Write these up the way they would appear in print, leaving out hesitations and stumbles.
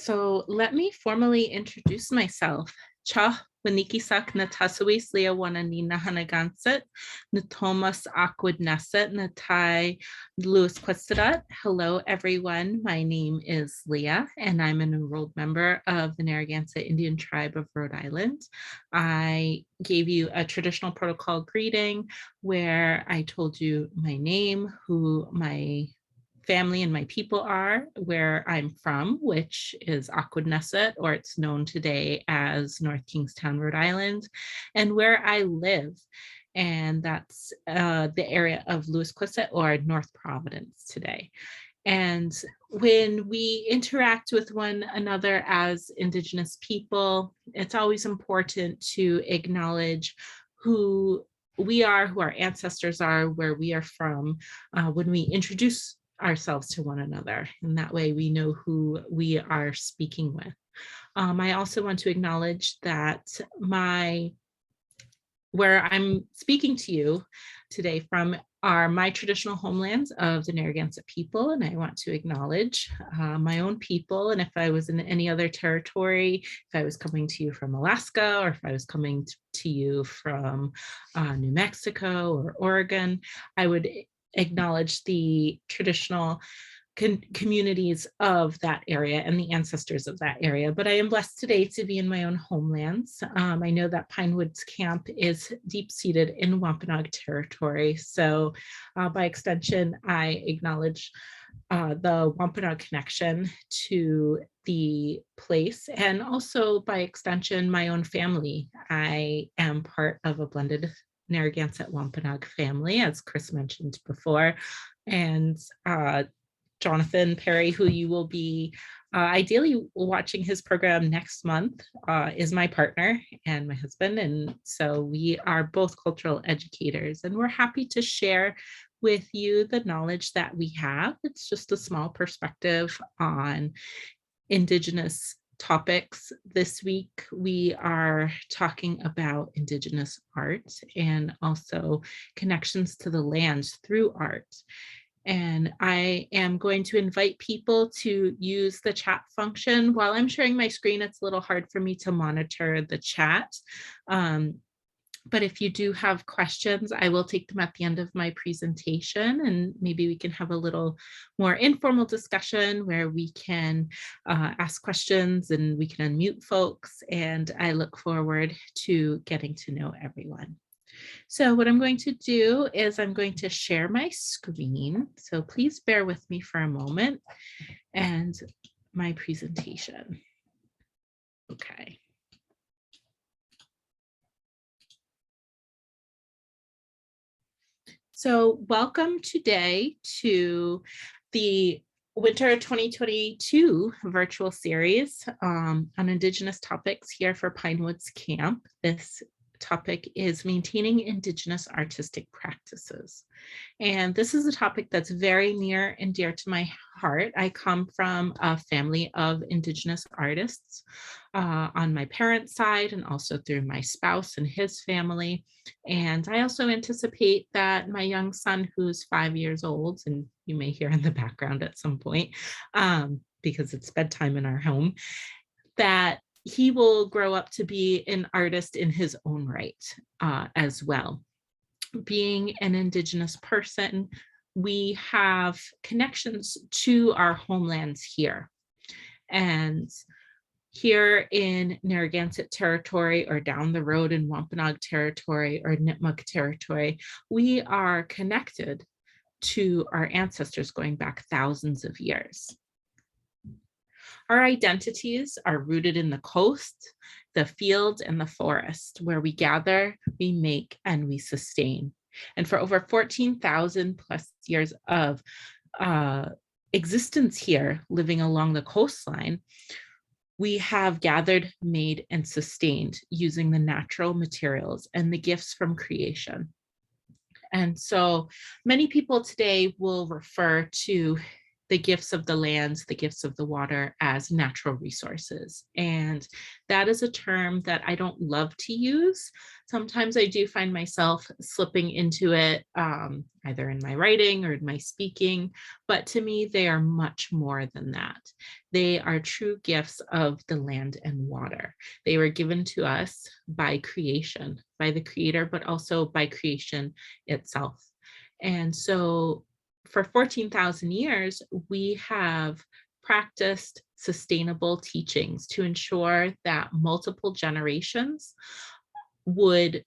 So let me formally introduce myself. Cha wanikisak na tasawis Leah wanani na Narragansett, na Thomas Aquid Nesset, na Tai Lewis Questadat. Hello, everyone. My name is Leah, and I'm an enrolled member of the Narragansett Indian Tribe of Rhode Island. I gave you a traditional protocol greeting where I told you my name, who my family and my people are, where I'm from, which is Aquidnesset, or it's known today as North Kingstown, Rhode Island, and where I live. And that's the area of Lewis Quisset or North Providence today. And when we interact with one another as Indigenous people, it's always important to acknowledge who we are, who our ancestors are, where we are from, when we introduce ourselves to one another, and that way we know who we are speaking with. I also want to acknowledge that where I'm speaking to you today from are my traditional homelands of the Narragansett people, and I want to acknowledge my own people. And if I was in any other territory, if I was coming to you from Alaska, or if I was coming to you from New Mexico or Oregon, I would acknowledge the traditional communities of that area and the ancestors of that area. But I am blessed today to be in my own homelands. I know that Pinewoods Camp is deep-seated in Wampanoag territory. So by extension, I acknowledge the Wampanoag connection to the place, and also by extension, my own family. I am part of a blended Narragansett Wampanoag family, as Chris mentioned before, and Jonathan Perry, who you will be ideally watching his program next month, is my partner and my husband. And so we are both cultural educators, and we're happy to share with you the knowledge that we have. It's just a small perspective on Indigenous topics. This week, we are talking about Indigenous art and also connections to the land through art. And I am going to invite people to use the chat function. While I'm sharing my screen, it's a little hard for me to monitor the chat. But if you do have questions, I will take them at the end of my presentation, and maybe we can have a little more informal discussion where we can ask questions and we can unmute folks. And I look forward to getting to know everyone. So what I'm going to do is I'm going to share my screen. So please bear with me for a moment and my presentation. Okay. So welcome today to the Winter 2022 virtual series on Indigenous topics here for Pinewoods Camp. This topic is maintaining Indigenous artistic practices. And this is a topic that's very near and dear to my heart. I come from a family of Indigenous artists on my parents' side, and also through my spouse and his family. And I also anticipate that my young son, who's 5 years old, and you may hear in the background at some point, because it's bedtime in our home, that he will grow up to be an artist in his own right as well. Being an Indigenous person, we have connections to our homelands here. And here in Narragansett territory, or down the road in Wampanoag territory or Nipmuc territory, we are connected to our ancestors going back thousands of years. Our identities are rooted in the coast, the field, and the forest, where we gather, we make, and we sustain. And for over 14,000 plus years of existence here, living along the coastline, we have gathered, made, and sustained using the natural materials and the gifts from creation. And so many people today will refer to the gifts of the lands, the gifts of the water as natural resources. And that is a term that I don't love to use. Sometimes I do find myself slipping into it, either in my writing or in my speaking, but to me, they are much more than that. They are true gifts of the land and water. They were given to us by creation, by the creator, but also by creation itself. And so for 14,000 years, we have practiced sustainable teachings to ensure that multiple generations would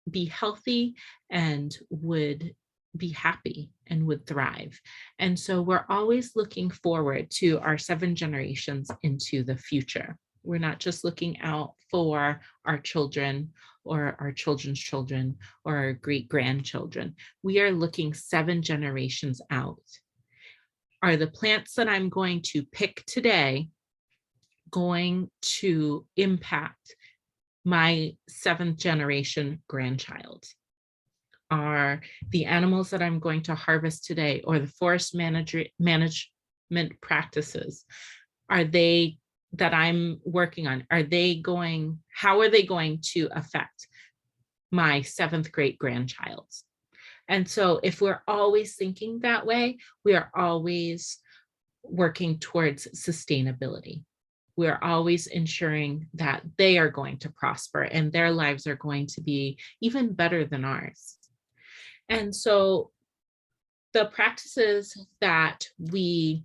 be healthy and would be happy and would thrive. And so we're always looking forward to our 7 generations into the future. We're not just looking out for our children or our children's children or our great grandchildren. We are looking 7 generations out. Are the plants that I'm going to pick today going to impact my 7th generation grandchild? Are the animals that I'm going to harvest today, or the forest management practices, are they that I'm working on, how are they going to affect my 7th great grandchild? And so if we're always thinking that way, we are always working towards sustainability. We're always ensuring that they are going to prosper and their lives are going to be even better than ours. And so the practices that the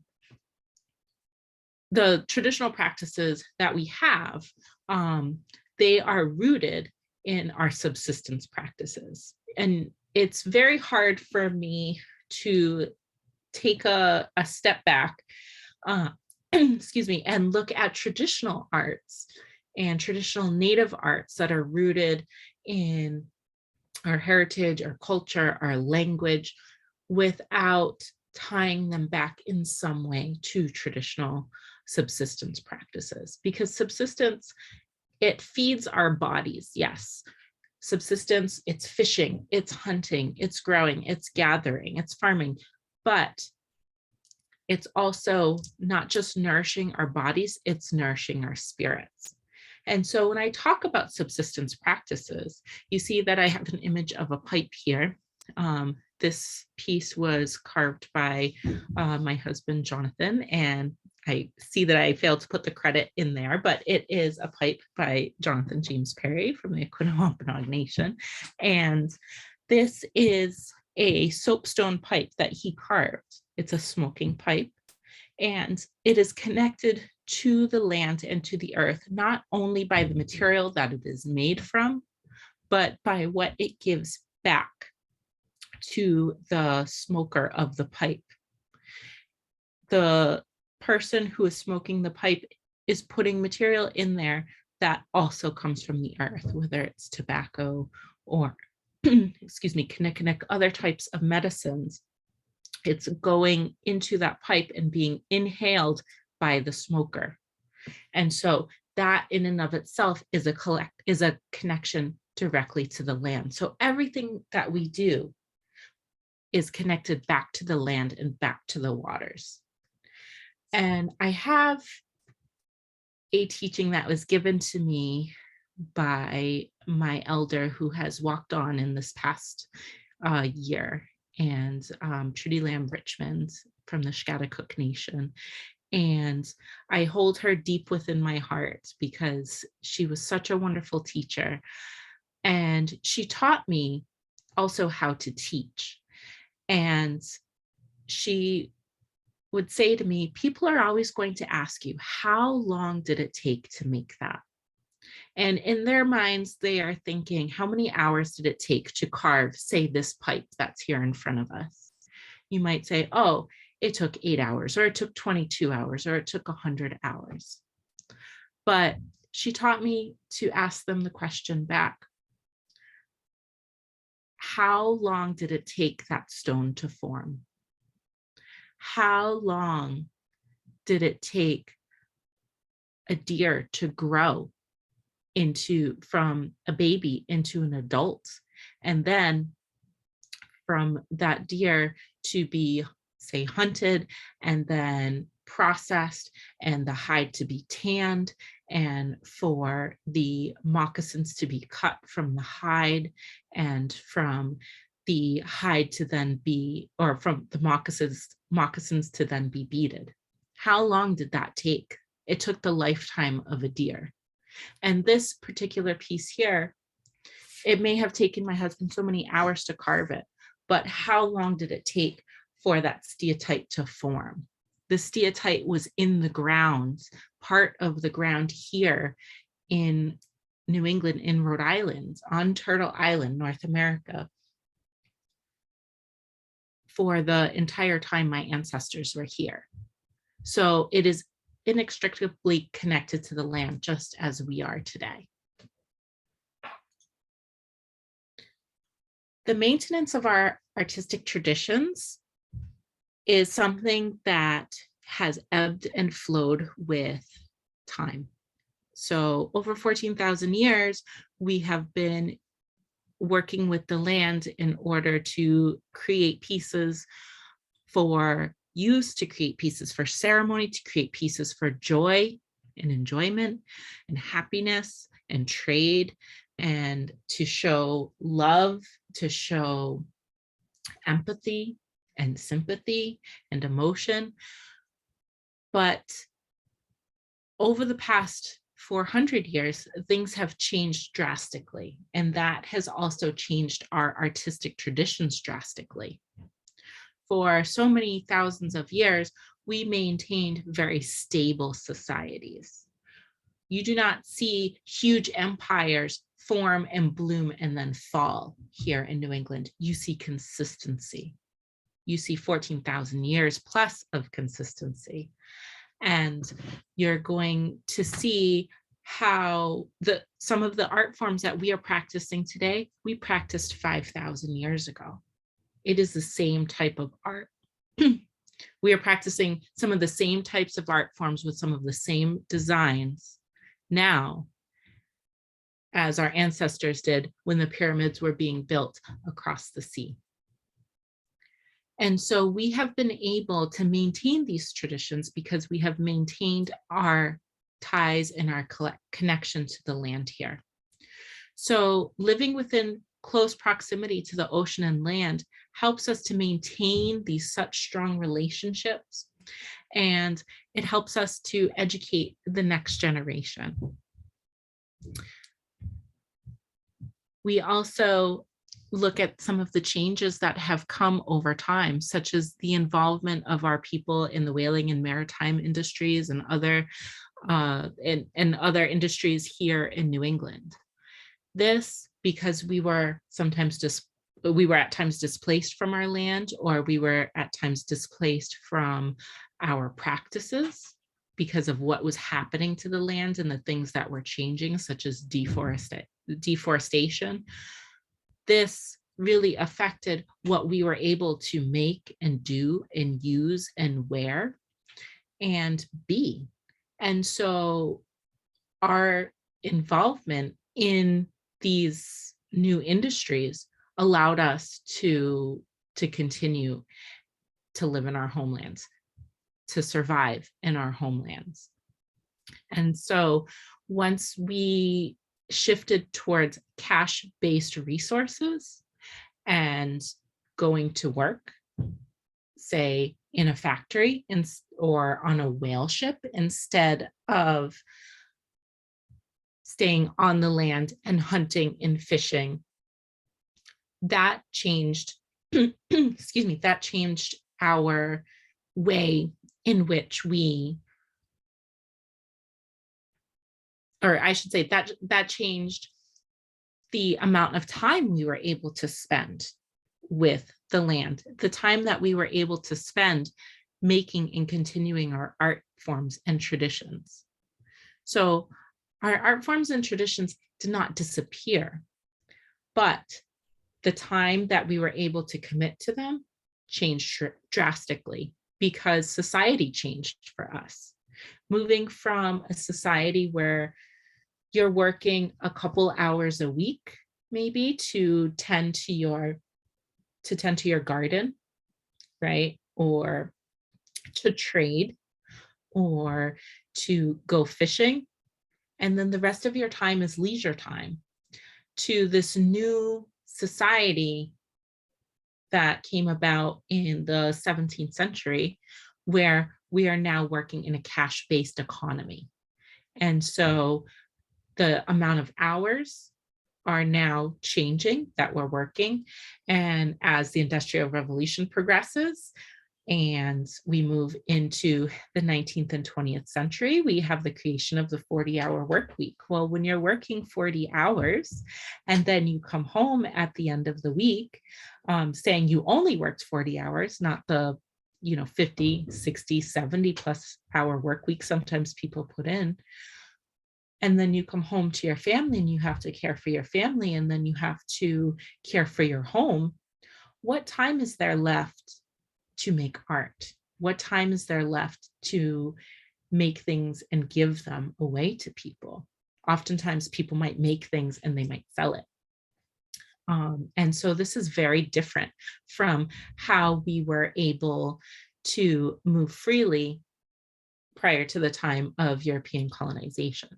traditional practices that we have, they are rooted in our subsistence practices. And it's very hard for me to take a step back, excuse me, and look at traditional arts and traditional Native arts that are rooted in our heritage, our culture, our language, without tying them back in some way to traditional subsistence practices. Because subsistence, it feeds our bodies, yes. Subsistence, it's fishing, it's hunting, it's growing, it's gathering, it's farming, but it's also not just nourishing our bodies, it's nourishing our spirits. And so when I talk about subsistence practices, you see that I have an image of a pipe here. This piece was carved by my husband, Jonathan, and I see that I failed to put the credit in there, but it is a pipe by Jonathan James Perry from the Aquinnah Nation. And this is a soapstone pipe that he carved. It's a smoking pipe, and it is connected to the land and to the earth, not only by the material that it is made from, but by what it gives back to the smoker of the pipe. The person who is smoking the pipe is putting material in there that also comes from the earth, whether it's tobacco or, excuse me, kinnikinnick, other types of medicines. It's going into that pipe and being inhaled by the smoker. And so that in and of itself is a connection directly to the land. So everything that we do is connected back to the land and back to the waters. And I have a teaching that was given to me by my elder who has walked on in this past year, and Trudy Lamb Richmond from the Schaghticoke Nation. And I hold her deep within my heart because she was such a wonderful teacher. And she taught me also how to teach. And she would say to me, people are always going to ask you, how long did it take to make that? And in their minds, they are thinking, how many hours did it take to carve, say, this pipe that's here in front of us? You might say, oh, it took 8 hours, or it took 22 hours, or it took 100 hours. But she taught me to ask them the question back. How long did it take that stone to form? How long did it take a deer to grow from a baby into an adult, and then from that deer to be say, hunted and then processed, and the hide to be tanned, and for the moccasins to be cut from the hide, and from the hide to then be, or from the moccasins to then be beaded. How long did that take? It took the lifetime of a deer. And this particular piece here, it may have taken my husband so many hours to carve it, but how long did it take for that steatite to form? The steatite was in the ground, part of the ground here in New England, in Rhode Island, on Turtle Island, North America, for the entire time my ancestors were here. So it is inextricably connected to the land, just as we are today. The maintenance of our artistic traditions is something that has ebbed and flowed with time. So over 14,000 years, we have been working with the land in order to create pieces for use, to create pieces for ceremony, to create pieces for joy and enjoyment and happiness and trade, and to show love, to show empathy and sympathy and emotion. But over the past 400 years, things have changed drastically, and that has also changed our artistic traditions drastically. For so many thousands of years, we maintained very stable societies. You do not see huge empires form and bloom and then fall here in New England. You see consistency. You see 14,000 years plus of consistency. And you're going to see how some of the art forms that we are practicing today, we practiced 5,000 years ago. It is the same type of art. We are practicing some of the same types of art forms with some of the same designs now as our ancestors did when the pyramids were being built across the sea. And so we have been able to maintain these traditions because we have maintained our ties and our connection to the land here. So living within close proximity to the ocean and land helps us to maintain these such strong relationships, and it helps us to educate the next generation. We also look at some of the changes that have come over time, such as the involvement of our people in the whaling and maritime industries and other industries here in New England. This because we were at times displaced from our land, or we were at times displaced from our practices because of what was happening to the land and the things that were changing, such as deforestation. This really affected what we were able to make and do and use and wear and be. And so our involvement in these new industries allowed us to continue to live in our homelands, to survive in our homelands. And so once we shifted towards cash-based resources and going to work, say in a factory or on a whale ship, instead of staying on the land and hunting and fishing, that changed, excuse me, that changed our way in which that changed the amount of time we were able to spend with the land, the time that we were able to spend making and continuing our art forms and traditions. So our art forms and traditions did not disappear, but the time that we were able to commit to them changed drastically because society changed for us. Moving from a society where you're working a couple hours a week, maybe to tend to your garden, right? or to trade or to go fishing. And then the rest of your time is leisure time to this new society that came about in the 17th century, where we are now working in a cash-based economy. And so the amount of hours are now changing that we're working. And as the Industrial Revolution progresses and we move into the 19th and 20th century, we have the creation of the 40-hour work week. Well, when you're working 40 hours and then you come home at the end of the week saying you only worked 40 hours, not the 50, 60, 70 plus hour work week sometimes people put in, and then you come home to your family and you have to care for your family, and then you have to care for your home, what time is there left to make art? What time is there left to make things and give them away to people? Oftentimes people might make things and they might sell it. And so this is very different from how we were able to move freely prior to the time of European colonization.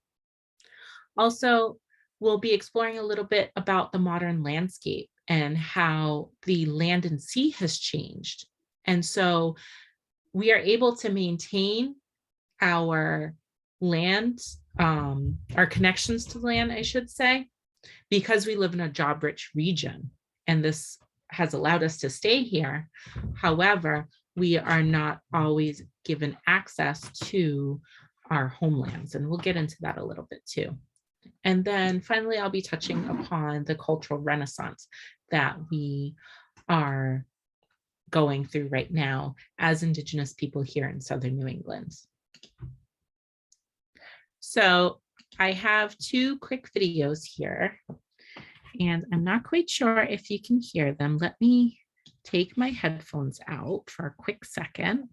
Also, we'll be exploring a little bit about the modern landscape and how the land and sea has changed. And so we are able to maintain our land, our connections to the land, I should say, because we live in a job-rich region, and this has allowed us to stay here. However, we are not always given access to our homelands, and we'll get into that a little bit too. And then finally, I'll be touching upon the cultural renaissance that we are going through right now as Indigenous people here in Southern New England. So I have two quick videos here, and I'm not quite sure if you can hear them. Let me take my headphones out for a quick second.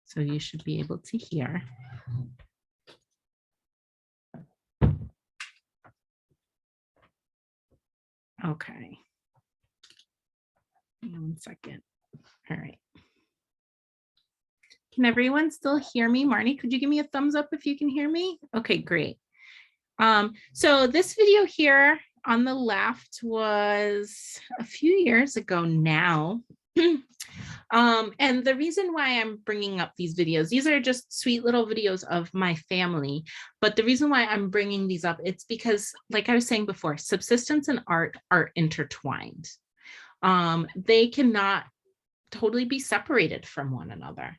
So you should be able to hear. Okay. 1 second. All right. Can everyone still hear me? Marnie, could you give me a thumbs up if you can hear me? Okay, great. So this video here on the left was a few years ago now. And the reason why I'm bringing up these videos, these are just sweet little videos of my family. But the reason why I'm bringing these up, it's because, like I was saying before, subsistence and art are intertwined. They cannot totally be separated from one another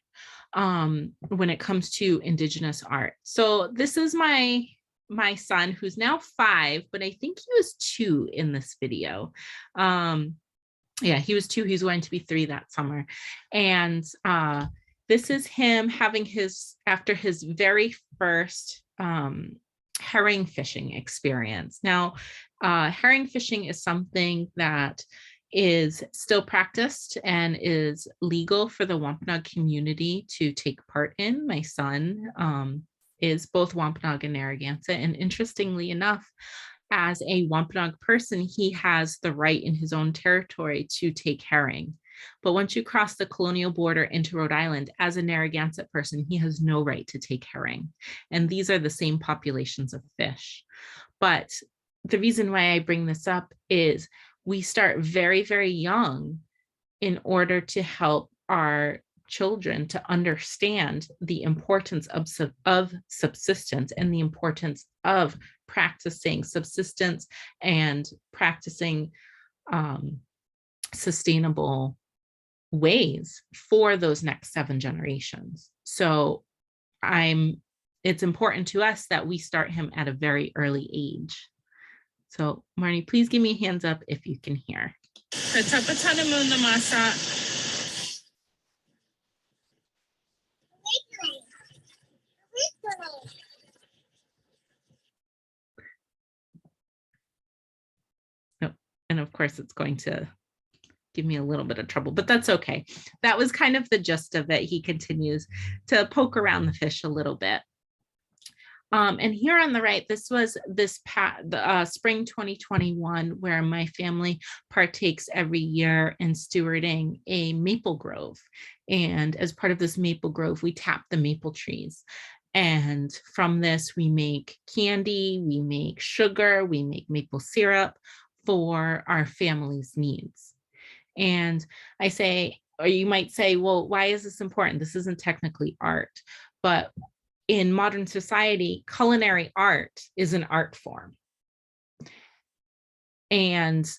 when it comes to Indigenous art. So this is my son, who's now 5, but I think he was 2 in this video. Yeah, he was 2. He's going to be 3 that summer. And this is him having after his very first herring fishing experience. Now, herring fishing is something that is still practiced and is legal for the Wampanoag community to take part in. My son is both Wampanoag and Narragansett, and interestingly enough, as a Wampanoag person, he has the right in his own territory to take herring. But once you cross the colonial border into Rhode Island, as a Narragansett person, he has no right to take herring. And these are the same populations of fish. But the reason why I bring this up is we start very, very young in order to help our children to understand the importance of subsistence and the importance of practicing subsistence and practicing sustainable ways for those next 7 generations. So it's important to us that we start him at a very early age. So Marnie, please give me a hands up if you can hear. Oh, and of course it's going to give me a little bit of trouble, but that's okay. That was kind of the gist of it. He continues to poke around the fish a little bit. And here on the right, this was spring 2021, where my family partakes every year in stewarding a maple grove. And as part of this maple grove, we tap the maple trees. And from this, we make candy, we make sugar, we make maple syrup for our family's needs. And I say, or you might say, well, why is this important? This isn't technically art, but in modern society, culinary art is an art form. And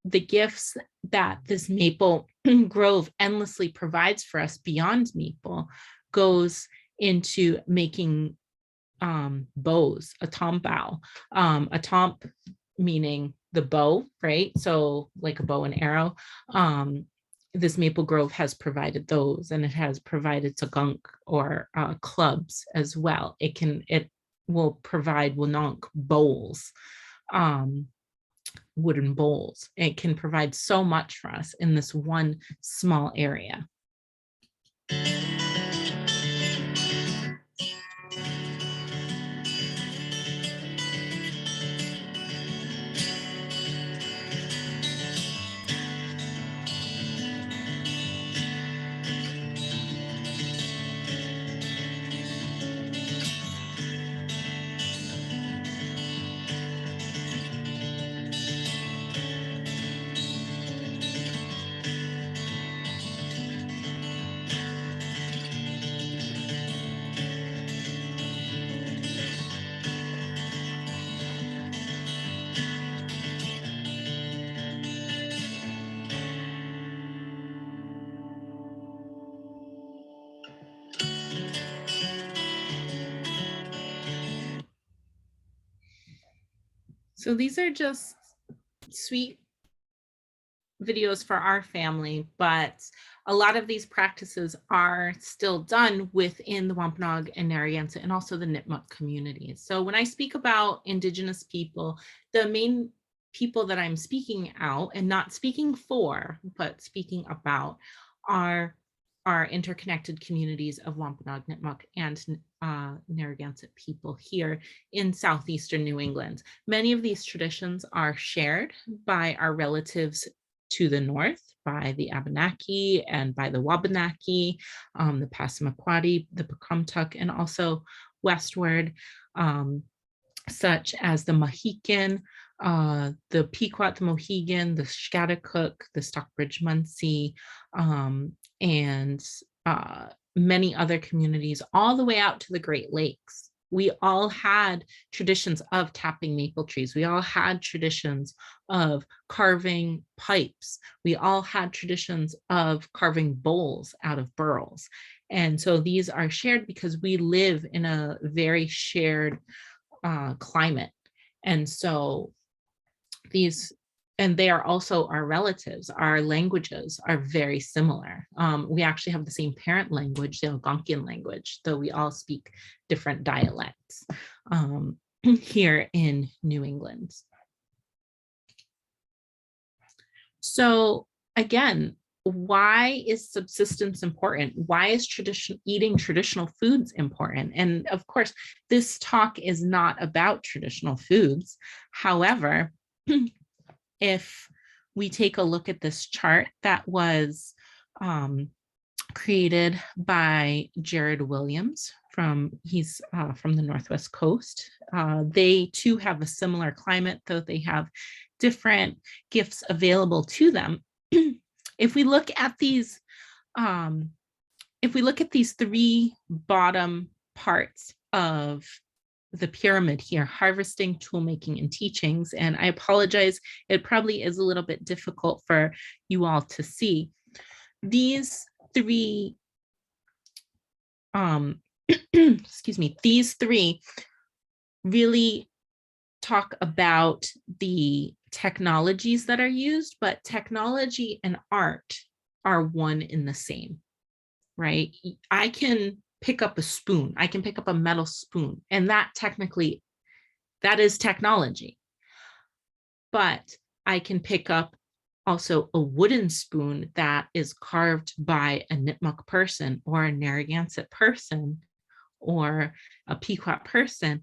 the gifts that this maple grove endlessly provides for us beyond maple goes into making bows, a tomp bow, a tomp meaning the bow, right? So like a bow and arrow. This maple grove has provided those, and it has provided sagunk or clubs as well. It will provide wanonk bowls, wooden bowls. It can provide so much for us in this one small area. So these are just sweet videos for our family, but a lot of these practices are still done within the Wampanoag and Narragansett and also the Nipmuc communities. So when I speak about Indigenous people, the main people that I'm speaking out and not speaking for, but speaking about are our interconnected communities of Wampanoag, Nipmuc, and Narragansett people here in southeastern New England. Many of these traditions are shared by our relatives to the north, by the Abenaki and by the Wabanaki, the Passamaquoddy, the Pecumtuck, and also westward, such as the Mohican, the Pequot, the Mohegan, the Schaghticoke, the Stockbridge Munsee, and many other communities all the way out to the Great Lakes. We all had traditions of tapping maple trees. We all had traditions of carving pipes. We all had traditions of carving bowls out of burls. And so these are shared because we live in a very shared climate. And so they are also our relatives. Our languages are very similar. We actually have the same parent language, the Algonquian language, though we all speak different dialects here in New England. So again, why is subsistence important? Why is eating traditional foods important? And of course, this talk is not about traditional foods. However, if we take a look at this chart that was created by Jared Williams he's from the Northwest Coast. They too have a similar climate, though they have different gifts available to them. If we look at these three bottom parts of the pyramid here, harvesting, toolmaking, and teachings, and I apologize, it probably is a little bit difficult for you all to see. These three, these three really talk about the technologies that are used, but technology and art are one in the same, right? I can pick up a spoon, I can pick up a metal spoon, and that is technology. But I can pick up also a wooden spoon that is carved by a Nipmuc person or a Narragansett person or a Pequot person,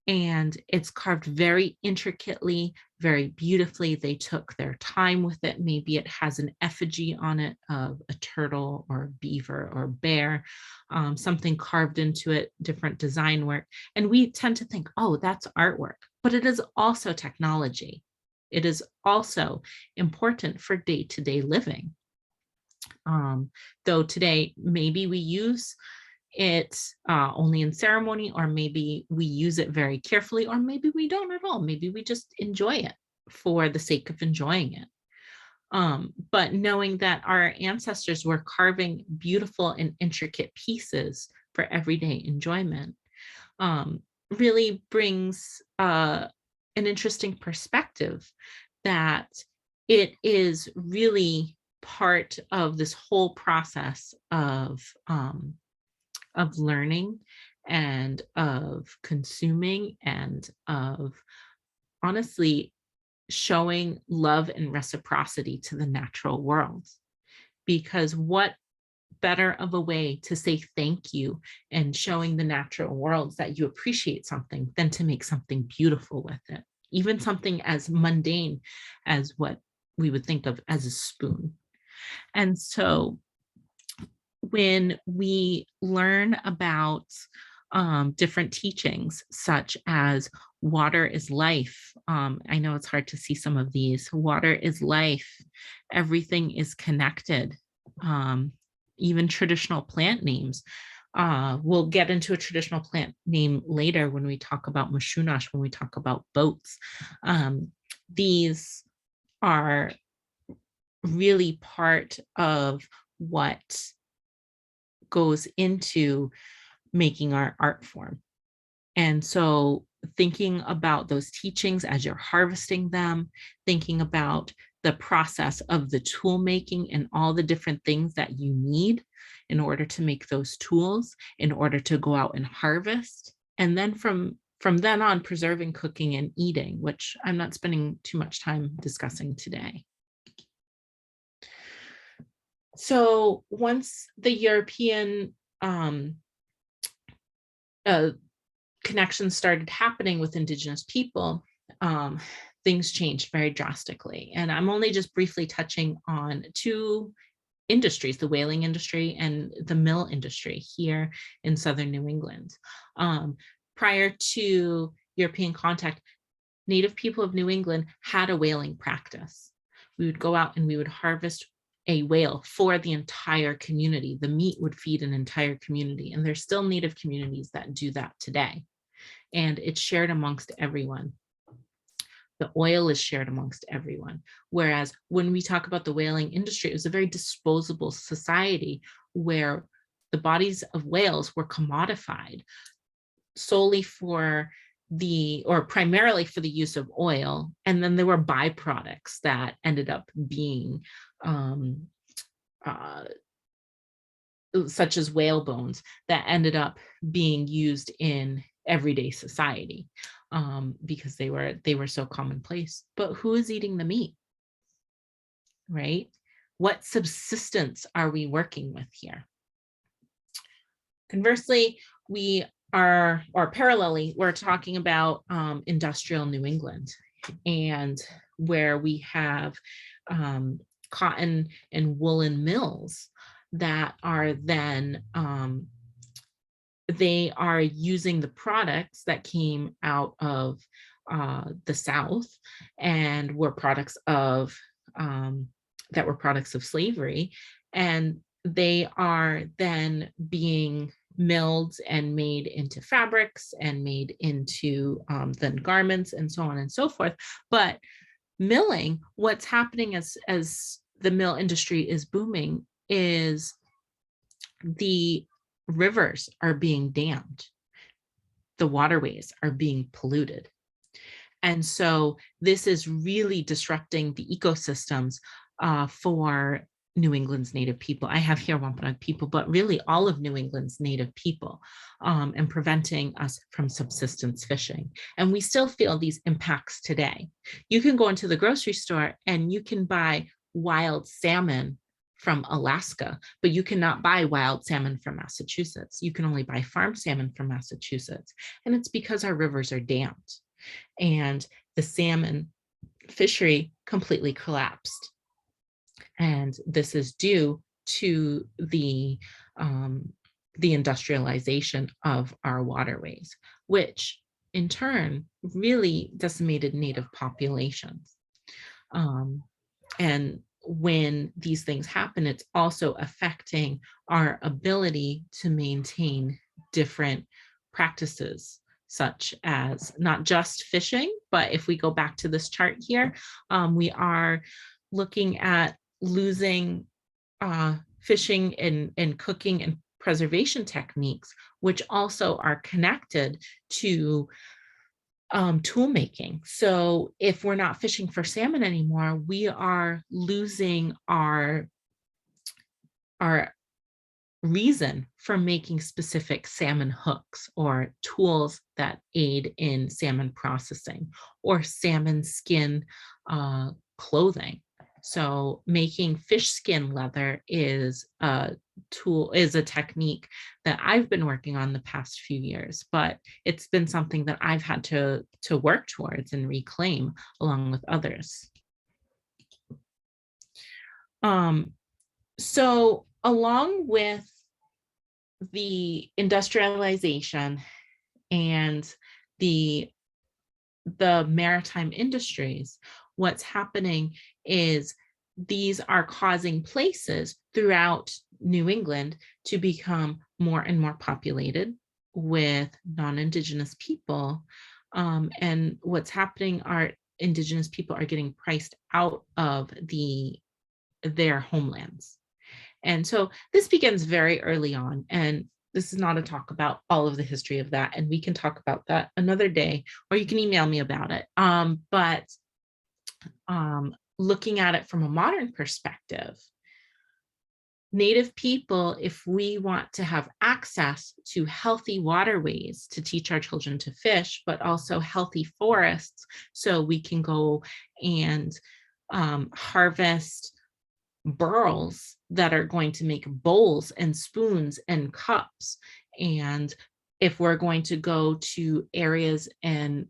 and it's carved very intricately, very beautifully. They took their time with it. Maybe it has an effigy on it of a turtle or a beaver or a bear, something carved into it, different design work. And we tend to think, oh, that's artwork, but it is also technology. It is also important for day-to-day living. Though today, maybe we use it only in ceremony, or maybe we use it very carefully, or maybe we don't at all. Maybe we just enjoy it for the sake of enjoying it. But knowing that our ancestors were carving beautiful and intricate pieces for everyday enjoyment really brings an interesting perspective that it is really part of this whole process of learning and of consuming and of honestly showing love and reciprocity to the natural world. Because what better of a way to say thank you and showing the natural world that you appreciate something than to make something beautiful with it, even something as mundane as what we would think of as a spoon. And so when we learn about different teachings, such as water is life. I know it's hard to see some of these. Water is life. Everything is connected. Even traditional plant names. We'll get into a traditional plant name later when we talk about Mashunash, when we talk about boats. These are really part of what goes into making our art form. And so thinking about those teachings as you're harvesting them, thinking about the process of the tool making and all the different things that you need in order to make those tools, in order to go out and harvest. And then from then on, preserving, cooking, and eating, which I'm not spending too much time discussing today. So once the European connections started happening with Indigenous people, things changed very drastically. And I'm only just briefly touching on two industries, the whaling industry and the mill industry here in southern New England. Prior to European contact, Native people of New England had a whaling practice. We would go out and we would harvest a whale for the entire community. The meat would feed an entire community, and there's still Native communities that do that today. And it's shared amongst everyone. The oil is shared amongst everyone. Whereas when we talk about the whaling industry, it was a very disposable society where the bodies of whales were commodified solely for or primarily for the use of oil. And then there were byproducts that ended up being such as whale bones that ended up being used in everyday society because they were so commonplace. But who is eating the meat, right? What subsistence are we working with here? Conversely, we are, or parallelly, we're talking about industrial New England, and where we have cotton and woolen mills that are then they are using the products that came out of the South and were products of slavery, and they are then being milled and made into fabrics and made into then garments and so on and so forth. But milling, what's happening as the mill industry is booming is the rivers are being dammed. The waterways are being polluted. And so this is really disrupting the ecosystems for New England's Native people. I have here Wampanoag people, but really all of New England's Native people, and preventing us from subsistence fishing. And we still feel these impacts today. You can go into the grocery store and you can buy wild salmon from Alaska, but you cannot buy wild salmon from Massachusetts. You can only buy farm salmon from Massachusetts. And it's because our rivers are dammed and the salmon fishery completely collapsed. And this is due to the industrialization of our waterways, which in turn really decimated native populations. And when these things happen, it's also affecting our ability to maintain different practices, such as not just fishing, but if we go back to this chart here, we are looking at losing fishing and cooking and preservation techniques, which also are connected to tool making. So if we're not fishing for salmon anymore, we are losing our reason for making specific salmon hooks or tools that aid in salmon processing or salmon skin clothing. So making fish skin leather is a technique that I've been working on the past few years, but it's been something that I've had to work towards and reclaim along with others. So along with the industrialization and the maritime industries, what's happening is these are causing places throughout New England to become more and more populated with non-Indigenous people. And what's happening are Indigenous people are getting priced out of their homelands. And so this begins very early on, and this is not a talk about all of the history of that, and we can talk about that another day, or you can email me about it. But looking at it from a modern perspective, Native people, if we want to have access to healthy waterways to teach our children to fish, but also healthy forests so we can go and harvest burls that are going to make bowls and spoons and cups. And if we're going to go to areas and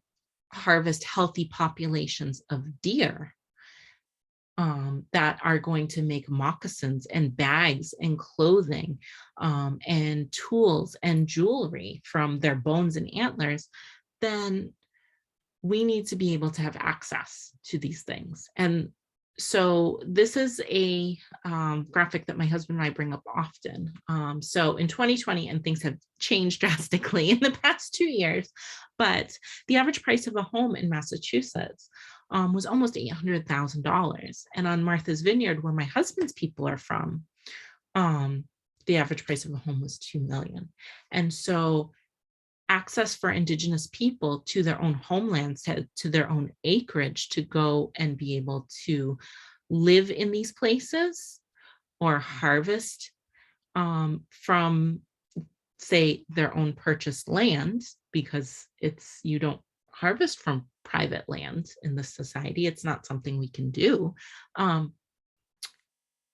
harvest healthy populations of deer that are going to make moccasins and bags and clothing and tools and jewelry from their bones and antlers, then we need to be able to have access to these things. And so this is a graphic that my husband and I bring up often. So in 2020, and things have changed drastically in the past 2 years, but the average price of a home in Massachusetts was almost $800,000. And on Martha's Vineyard, where my husband's people are from, the average price of a home was $2 million. And so access for Indigenous people to their own homelands, to their own acreage, to go and be able to live in these places or harvest from, say, their own purchased land, because you don't harvest from private land in this society. It's not something we can do.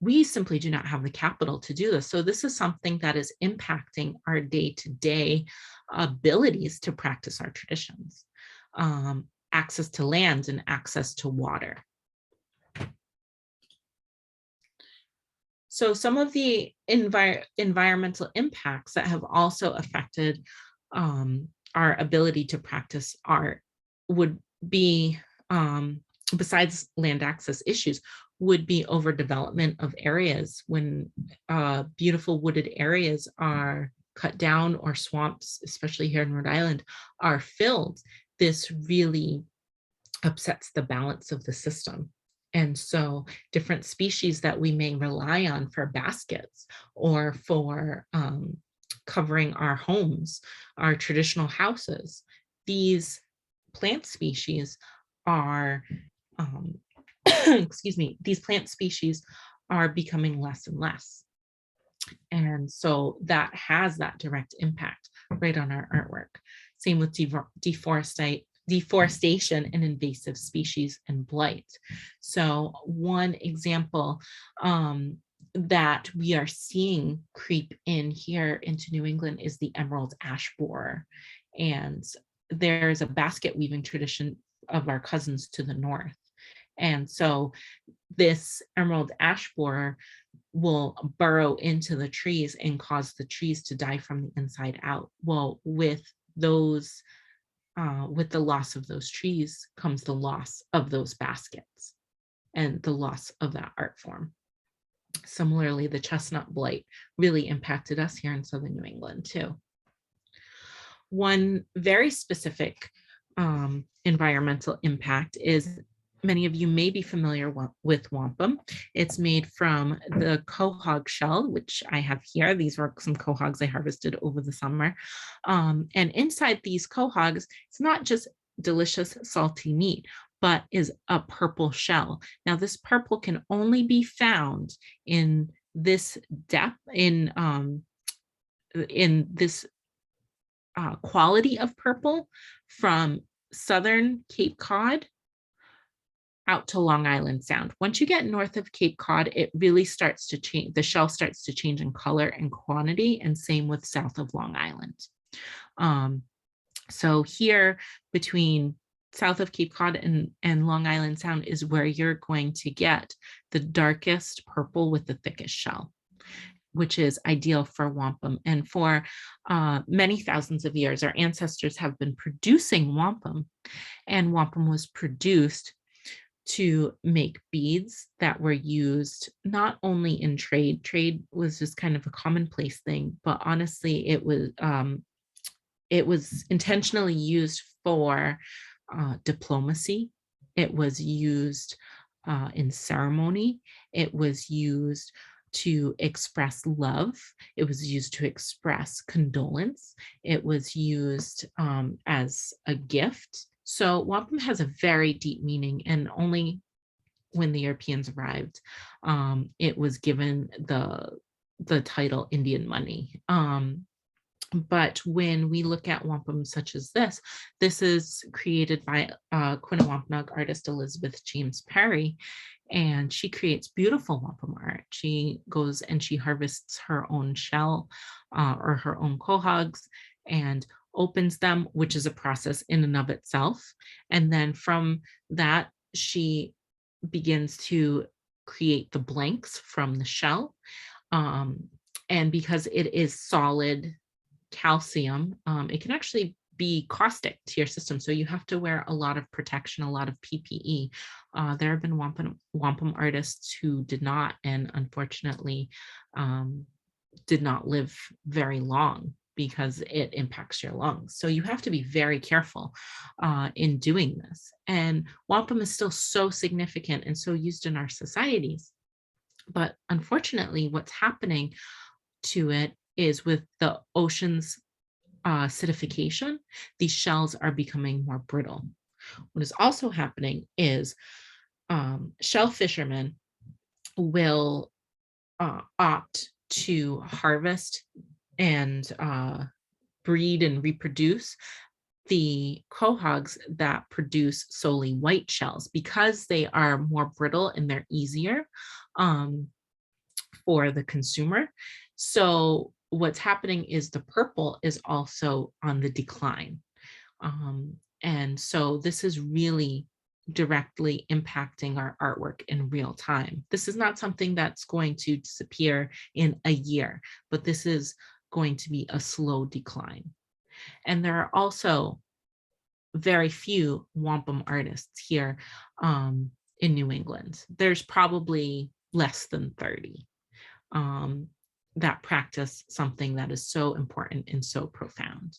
We simply do not have the capital to do this. So this is something that is impacting our day-to-day abilities to practice our traditions, access to land and access to water. So some of the environmental impacts that have also affected our ability to practice art would be, besides land access issues, would be overdevelopment of areas. When beautiful wooded areas are cut down, or swamps, especially here in Rhode Island, are filled, this really upsets the balance of the system. And so different species that we may rely on for baskets or for covering our homes, our traditional houses, these plant species are excuse me, these plant species are becoming less and less. And so that has that direct impact right on our artwork. Same with deforestation and invasive species and blight. So one example that we are seeing creep in here into New England is the emerald ash borer. And there's a basket weaving tradition of our cousins to the north. And so this emerald ash borer will burrow into the trees and cause the trees to die from the inside out. Well, with the loss of those trees comes the loss of those baskets and the loss of that art form. Similarly, the chestnut blight really impacted us here in Southern New England too. One very specific environmental impact is, many of you may be familiar with wampum. It's made from the quahog shell, which I have here. These were some quahogs I harvested over the summer. And inside these quahogs, it's not just delicious salty meat, but is a purple shell. Now, this purple can only be found in this depth, in this quality of purple from southern Cape Cod out to Long Island Sound. Once you get north of Cape Cod, it really starts to change. The shell starts to change in color and quantity, and same with south of Long Island. So here between south of Cape Cod and Long Island Sound is where you're going to get the darkest purple with the thickest shell, which is ideal for wampum. And for many thousands of years, our ancestors have been producing wampum, and wampum was produced to make beads that were used not only in trade. Trade was just kind of a commonplace thing, but honestly, it was intentionally used for diplomacy. It was used in ceremony. It was used to express love. It was used to express condolence. It was used as a gift. So wampum has a very deep meaning, and only when the Europeans arrived, it was given the title Indian money. But when we look at wampum such as this is created by Quinawampanoag artist Elizabeth James Perry, and she creates beautiful wampum art. She goes and she harvests her own shell or her own quahogs and opens them, which is a process in and of itself. And then from that, she begins to create the blanks from the shell. And because it is solid calcium, it can actually be caustic to your system. So you have to wear a lot of protection, a lot of PPE. There have been wampum artists who did not, and unfortunately did not live very long because it impacts your lungs. So you have to be very careful in doing this. And wampum is still so significant and so used in our societies. But unfortunately, what's happening to it is with the ocean's acidification, these shells are becoming more brittle. What is also happening is shell fishermen will opt to harvest and breed and reproduce the quahogs that produce solely white shells because they are more brittle and they're easier for the consumer. So what's happening is the purple is also on the decline. And so this is really directly impacting our artwork in real time. This is not something that's going to disappear in a year, but this is going to be a slow decline. And there are also very few wampum artists here in New England. There's probably less than 30 that practice something that is so important and so profound.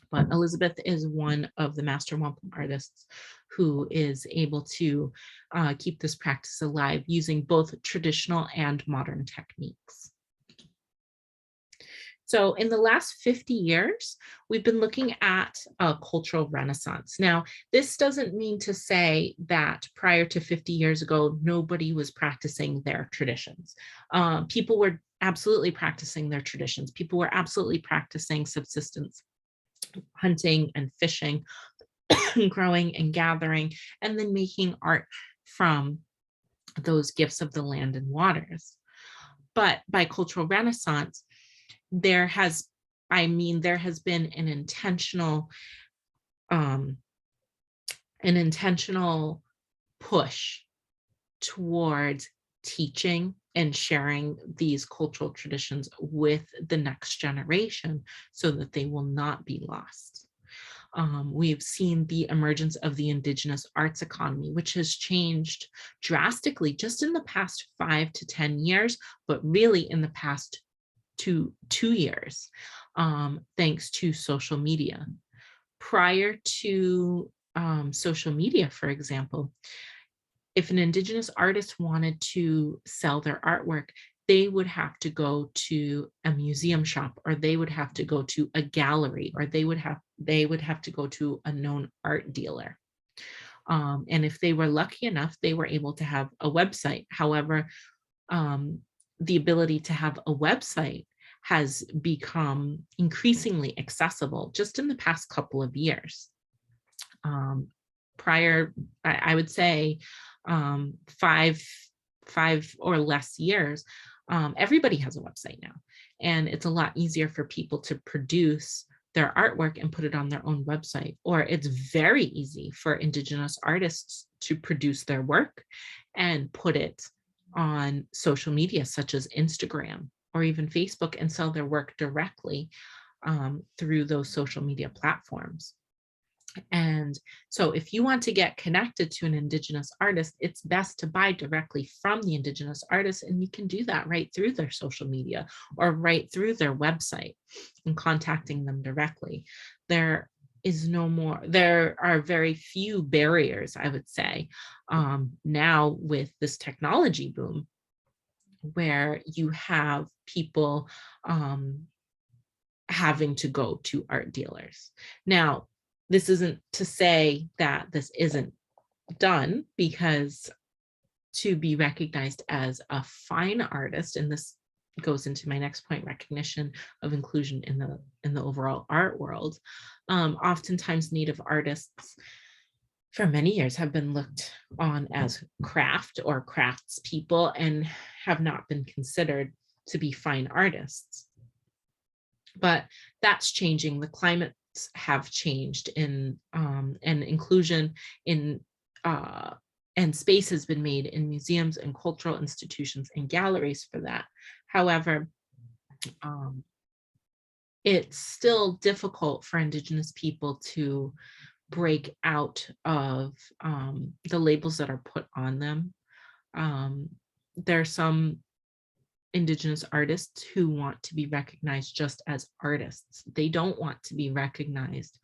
But Elizabeth is one of the master wampum artists who is able to keep this practice alive using both traditional and modern techniques. So in the last 50 years, we've been looking at a cultural renaissance. Now, this doesn't mean to say that prior to 50 years ago, nobody was practicing their traditions. People were absolutely practicing their traditions. People were absolutely practicing subsistence, hunting and fishing, growing and gathering, and then making art from those gifts of the land and waters. But by cultural renaissance, there has been um, an intentional push towards teaching and sharing these cultural traditions with the next generation so that they will not be lost. We've seen the emergence of the Indigenous arts economy, which has changed drastically just in the past 5 to 10 years, but really in the past two years, thanks to social media. Prior to social media, for example, if an Indigenous artist wanted to sell their artwork, they would have to go to a museum shop, or they would have to go to a gallery, or they would have to go to a known art dealer. And if they were lucky enough, they were able to have a website. However, the ability to have a website has become increasingly accessible just in the past couple of years. Prior, I would say, 5 or less years, everybody has a website now, and it's a lot easier for people to produce their artwork and put it on their own website. Or it's very easy for Indigenous artists to produce their work and put it on social media such as Instagram or even Facebook and sell their work directly through those social media platforms. And so if you want to get connected to an Indigenous artist, it's best to buy directly from the Indigenous artist, and you can do that right through their social media or right through their website and contacting them directly. There are very few barriers, I would say, now with this technology boom, where you have people having to go to art dealers. Now, this isn't to say that this isn't done, because to be recognized as a fine artist, and this goes into my next point, recognition of inclusion in the overall art world. Oftentimes Native artists for many years have been looked on as craft or crafts people and have not been considered to be fine artists. But that's changing. The climate have changed in and inclusion in and space has been made in museums and cultural institutions and galleries for that. However, it's still difficult for Indigenous people to break out of the labels that are put on them. There are some Indigenous artists who want to be recognized just as artists. They don't want to be recognized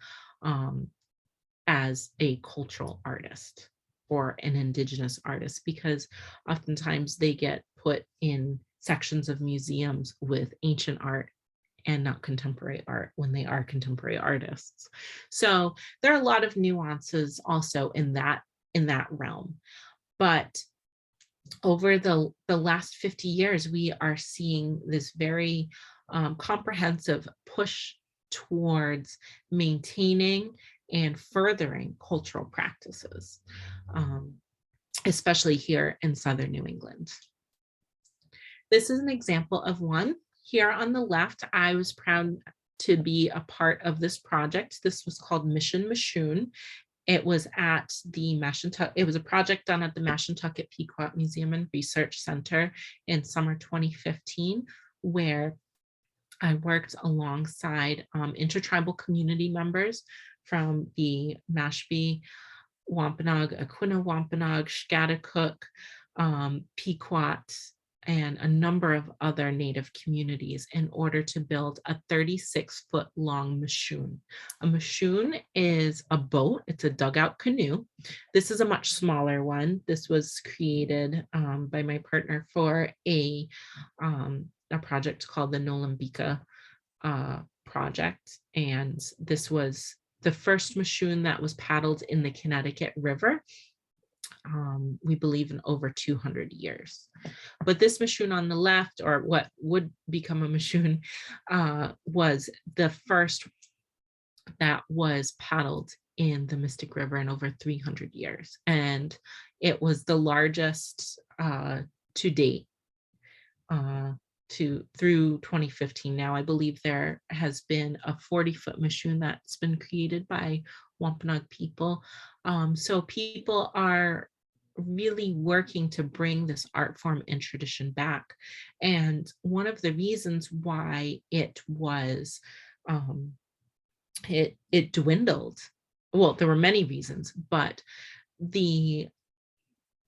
as a cultural artist or an Indigenous artist, because oftentimes they get put in sections of museums with ancient art and not contemporary art when they are contemporary artists. So there are a lot of nuances also in that realm. But over the last 50 years, we are seeing this very comprehensive push towards maintaining and furthering cultural practices, especially here in Southern New England. This is an example of one. Here on the left, I was proud to be a part of this project. This was called Mission Mishoon. It was at the it was a project done at the Mashantucket Pequot Museum and Research Center in summer 2015, where I worked alongside intertribal community members from the Mashpee, Wampanoag, Aquinnah Wampanoag, Schaghticoke, Pequot, and a number of other Native communities in order to build a 36-foot long Mishoon. A Mishoon is a boat. It's a dugout canoe. This is a much smaller one. This was created by my partner for a project called the Nolambika project. And this was the first Mishoon that was paddled in the Connecticut River. We believe in over 200 years. But this Mishoon on the left, or what would become a Mishoon, was the first that was paddled in the Mystic River in over 300 years. And it was the largest to date through 2015. Now, I believe there has been a 40-foot Machoon that's been created by Wampanoag people. So people are really working to bring this art form and tradition back. And one of the reasons why it was, it dwindled, well, there were many reasons, but the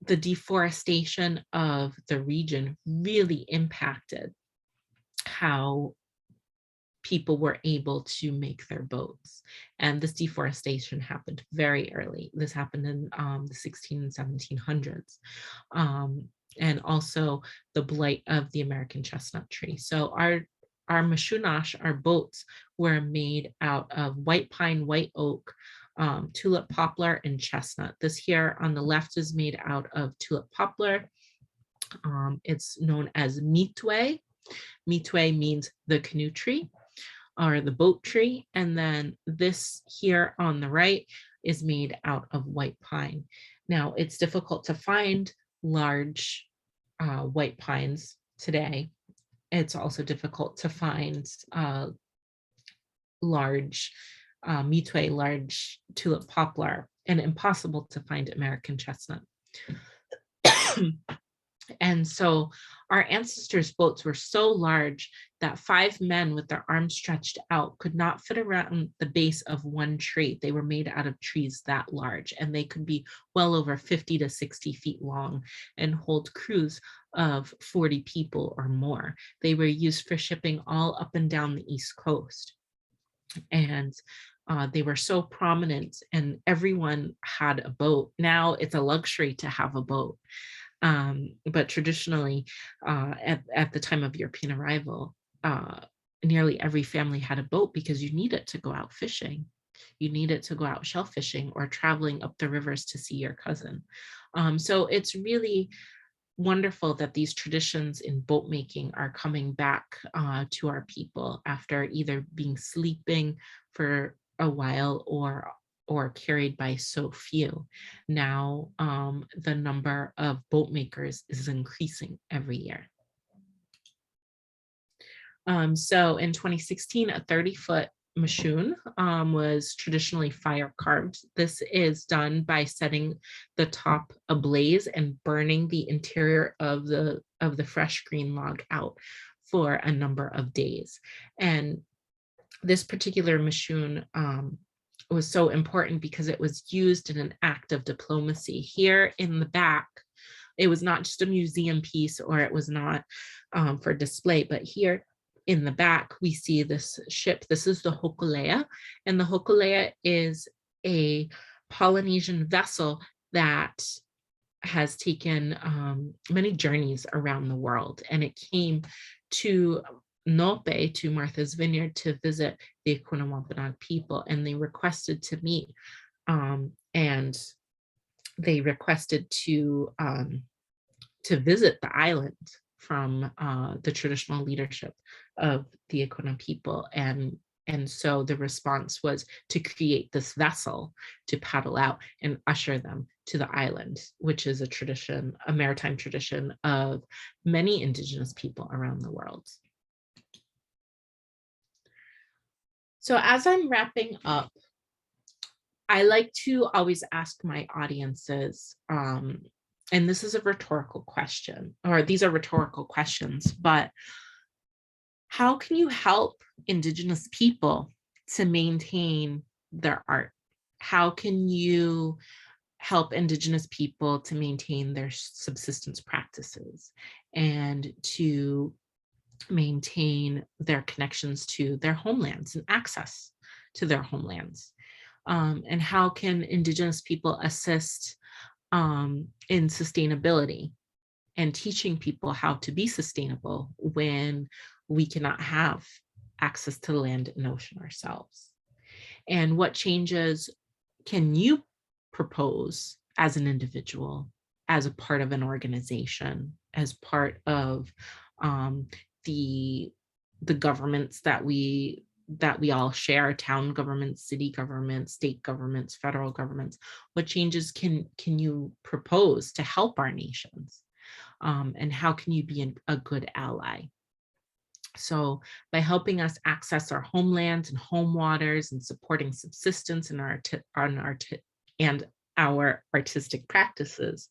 deforestation of the region really impacted how people were able to make their boats. And this deforestation happened very early. This happened in the 16 and 1700s. And also the blight of the American chestnut tree. So our mashunash, our boats, were made out of white pine, white oak, tulip poplar, and chestnut. This here on the left is made out of tulip poplar. It's known as mitwe. Mitwe means the canoe tree or the boat tree. And then this here on the right is made out of white pine. Now, it's difficult to find large white pines today. It's also difficult to find large mitwe, large tulip poplar, and impossible to find American chestnut. And so our ancestors' boats were so large that 5 men with their arms stretched out could not fit around the base of one tree. They were made out of trees that large, and they could be well over 50 to 60 feet long and hold crews of 40 people or more. They were used for shipping all up and down the East Coast. And they were so prominent, and everyone had a boat. Now it's a luxury to have a boat. But traditionally, at the time of European arrival, nearly every family had a boat because you need it to go out fishing. You need it to go out shell fishing or traveling up the rivers to see your cousin. So it's really wonderful that these traditions in boat making are coming back to our people after either being sleeping for a while or carried by so few. Now, the number of boat makers is increasing every year. So in 2016, a 30-foot Machoon was traditionally fire carved. This is done by setting the top ablaze and burning the interior of the fresh green log out for a number of days. And this particular Machoon was so important because it was used in an act of diplomacy. Here in the back, it was not just a museum piece, or it was not for display, but here in the back, we see this ship. This is the Hokulea, and the Hokulea is a Polynesian vessel that has taken many journeys around the world, and it came to Nope, to Martha's Vineyard, to visit the Akuna Wampanoag people, and they requested to meet, and they requested to visit the island from the traditional leadership of the Akuna people, and so the response was to create this vessel to paddle out and usher them to the island, which is a tradition, a maritime tradition of many Indigenous people around the world. So as I'm wrapping up, I like to always ask my audiences, and this is a rhetorical question, or these are rhetorical questions, but how can you help Indigenous people to maintain their art? How can you help Indigenous people to maintain their subsistence practices and to maintain their connections to their homelands and access to their homelands? And how can Indigenous people assist in sustainability and teaching people how to be sustainable when we cannot have access to land and ocean ourselves? And what changes can you propose as an individual, as a part of an organization, as part of the governments that we all share, town governments, city governments, state governments, federal governments? What changes can you propose to help our nations? and how can you be a good ally? So by helping us access our homelands and home waters and supporting subsistence in and our artistic practices,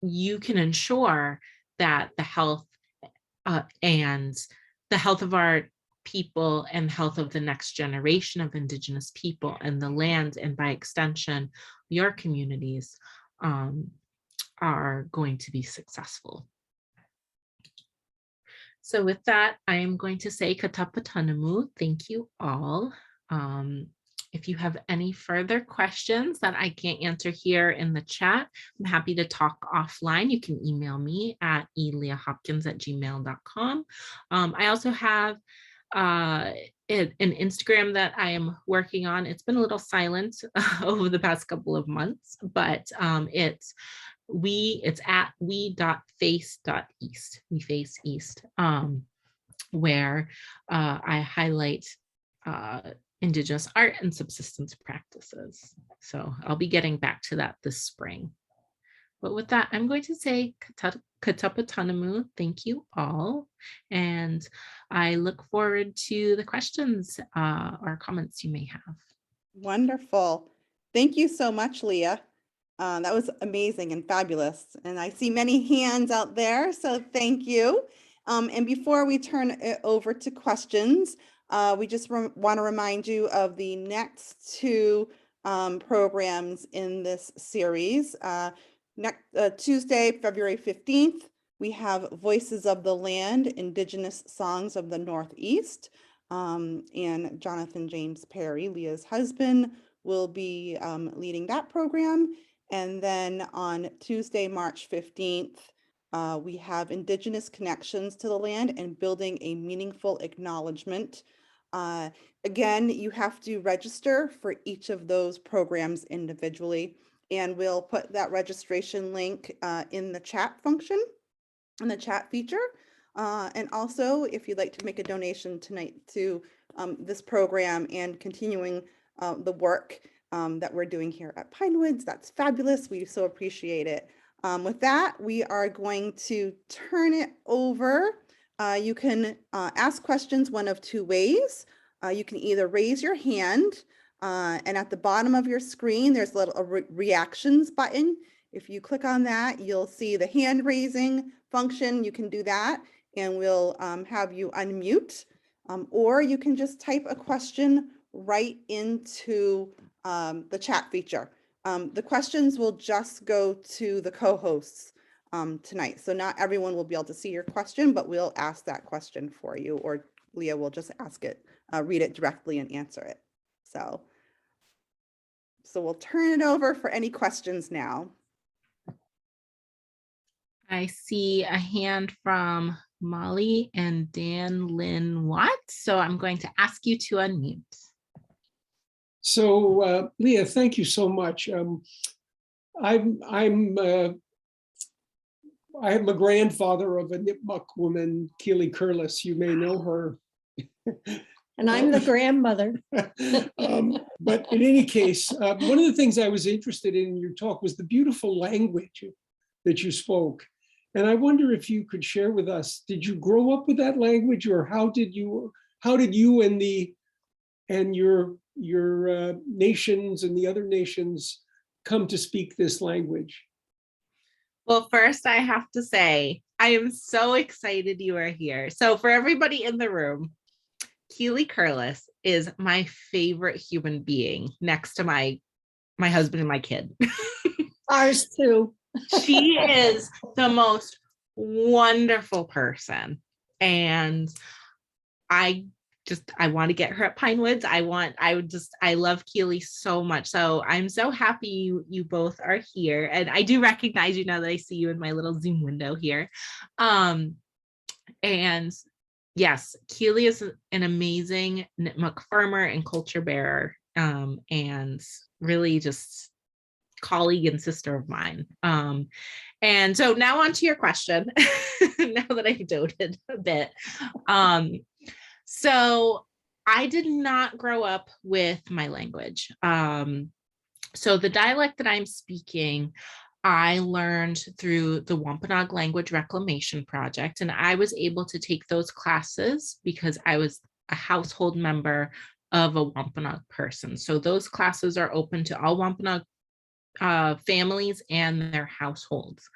you can ensure that the health and the health of our people and health of the next generation of Indigenous people and the land, and by extension, your communities are going to be successful. So with that, I am going to say Katapatanamu. Thank you all. If you have any further questions that I can't answer here in the chat, I'm happy to talk offline. You can email me at leahhopkins@gmail.com. I also have an Instagram that I am working on. It's been a little silent over the past couple of months, but it's at we.face.east, we face east, where I highlight Indigenous art and subsistence practices. So I'll be getting back to that this spring. But with that, I'm going to say Katapatanamu. Thank you all. And I look forward to the questions or comments you may have. Wonderful. Thank you so much, Leah. That was amazing and fabulous. And I see many hands out there, so thank you. And before we turn it over to questions, we just want to remind you of the next two programs in this series. Next Tuesday, February 15th, we have Voices of the Land, Indigenous Songs of the Northeast. And Jonathan James Perry, Leah's husband, will be leading that program. And then on Tuesday, March 15th, we have Indigenous Connections to the Land and Building a Meaningful Acknowledgement. Again, you have to register for each of those programs individually, and we'll put that registration link in the chat function, in the chat feature. And also, if you'd like to make a donation tonight to this program and continuing the work that we're doing here at Pinewoods, that's fabulous. We so appreciate it. With that, we are going to turn it over. You can ask questions one of two ways. You can either raise your hand, and at the bottom of your screen, there's a little reactions button. If you click on that, you'll see the hand raising function. You can do that, and we'll have you unmute. Or you can just type a question right into the chat feature. The questions will just go to the co-hosts tonight. So not everyone will be able to see your question, but we'll ask that question for you, or Leah will just ask it, read it directly and answer it. So we'll turn it over for any questions now. I see a hand from Molly and Dan Lynn Watt. So I'm going to ask you to unmute. So Leah, thank you so much. I'm a grandfather of a Nipmuc woman, Keely Curlis. You may know her. And I'm the grandmother. But in any case, one of the things I was interested in your talk was the beautiful language that you spoke. And I wonder if you could share with us, did you grow up with that language, or how did you and your nations and the other nations come to speak this language? Well, first I have to say, I am so excited you are here. So for everybody in the room, Keely Curlis is my favorite human being next to my husband and my kid. Ours too. She is the most wonderful person. And I want to get her at Pinewoods. I love Keely so much. So I'm so happy you both are here. And I do recognize you now that I see you in my little Zoom window here. And yes, Keely is an amazing Nipmuc farmer and culture bearer, and really just colleague and sister of mine. And so now on to your question, now that I've doted a bit. So I did not grow up with my language. So the dialect that I'm speaking I learned through the Wampanoag Language Reclamation Project, and I was able to take those classes because I was a household member of a Wampanoag person. So those classes are open to all Wampanoag families and their households.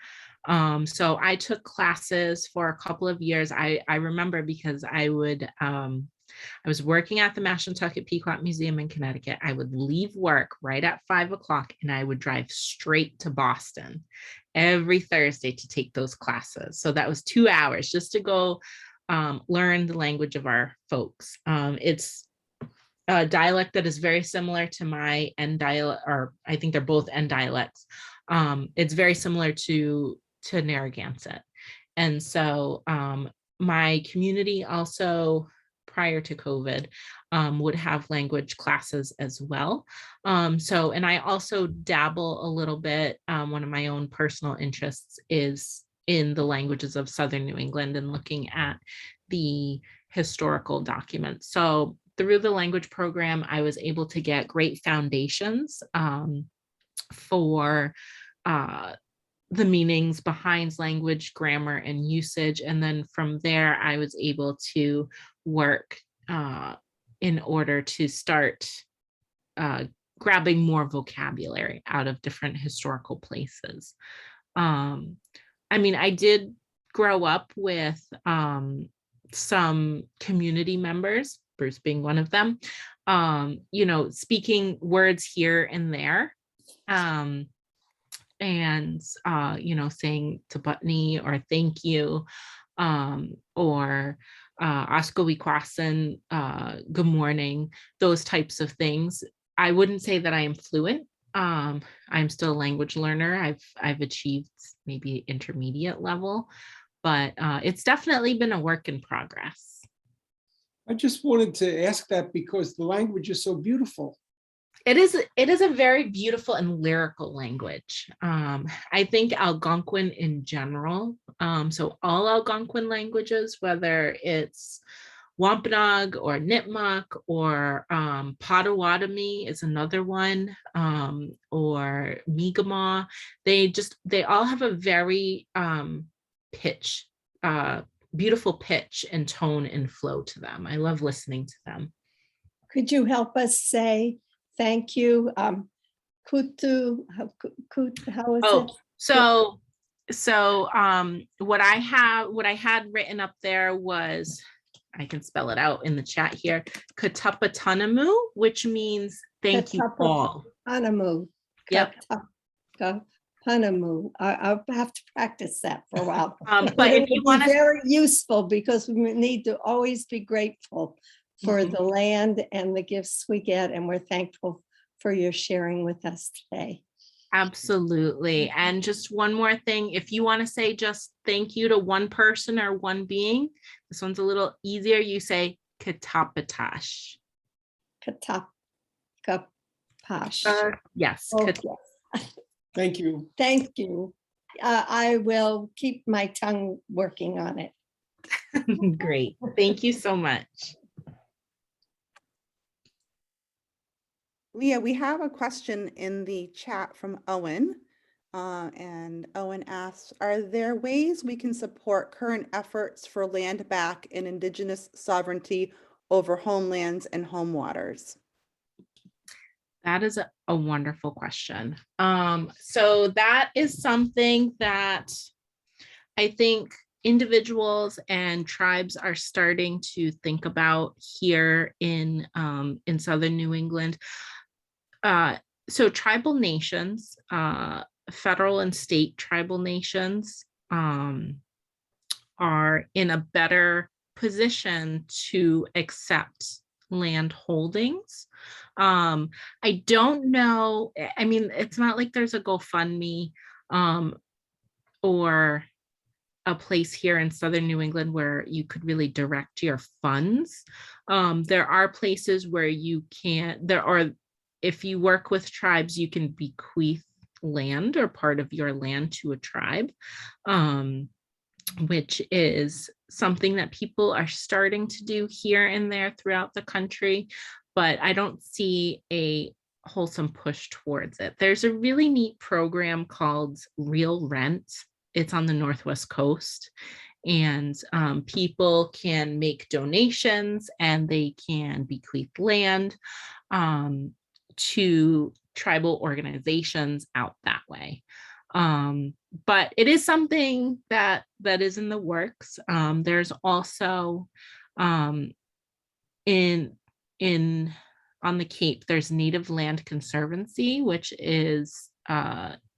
So I took classes for a couple of years. I remember because I was working at the Mashantucket Pequot Museum in Connecticut. I would leave work right at 5 o'clock and I would drive straight to Boston every Thursday to take those classes. So that was 2 hours just to go learn the language of our folks. It's a dialect that is very similar to my N dialect, or I think they're both N dialects. It's very similar to Narragansett. And so my community also, prior to COVID, would have language classes as well. And I also dabble a little bit. One of my own personal interests is in the languages of Southern New England and looking at the historical documents. So through the language program, I was able to get great foundations for the meanings behind language, grammar, and usage. And then from there, I was able to work in order to start grabbing more vocabulary out of different historical places. I mean, I did grow up with some community members, Bruce being one of them, speaking words here and there. Saying to Butney or thank you, or Oskowikwasin, good morning, those types of things. I wouldn't say that I am fluent. I'm still a language learner. I've achieved maybe intermediate level, but it's definitely been a work in progress. I just wanted to ask that because the language is so beautiful. It is a very beautiful and lyrical language. I think Algonquin in general, so all Algonquin languages, whether it's Wampanoag or Nipmuc or Potawatomi is another one, or Mi'kmaq, they all have a very beautiful pitch and tone and flow to them. I love listening to them. Could you help us say thank you? Kutu, how is it? So what I had written up there was, I can spell it out in the chat here, Katapatanamu, which means thank you all. Panamu. Yep. Panamu. I'll have to practice that for a while. But if you want to, very useful because we need to always be grateful for the land and the gifts we get, and we're thankful for your sharing with us today. Absolutely. And just one more thing, if you want to say just thank you to one person or one being, this one's a little easier. You say Katapatash. Katapatash. Yes. Okay. Thank you. Thank you. I will keep my tongue working on it. Great. Thank you so much. Leah, we have a question in the chat from Owen. And Owen asks, are there ways we can support current efforts for land back and Indigenous sovereignty over homelands and home waters? That is a wonderful question. So that is something that I think individuals and tribes are starting to think about here in Southern New England. So tribal nations, federal and state tribal nations are in a better position to accept land holdings. I don't know. I mean, it's not like there's a GoFundMe or a place here in Southern New England where you could really direct your funds. There are places where you can't, if you work with tribes, you can bequeath land or part of your land to a tribe, which is something that people are starting to do here and there throughout the country. But I don't see a wholesome push towards it. There's a really neat program called Real Rent. It's on the Northwest Coast, and people can make donations and they can bequeath land to tribal organizations out that way. But it is something that is in the works. There's also in on the Cape, there's Native Land Conservancy, which is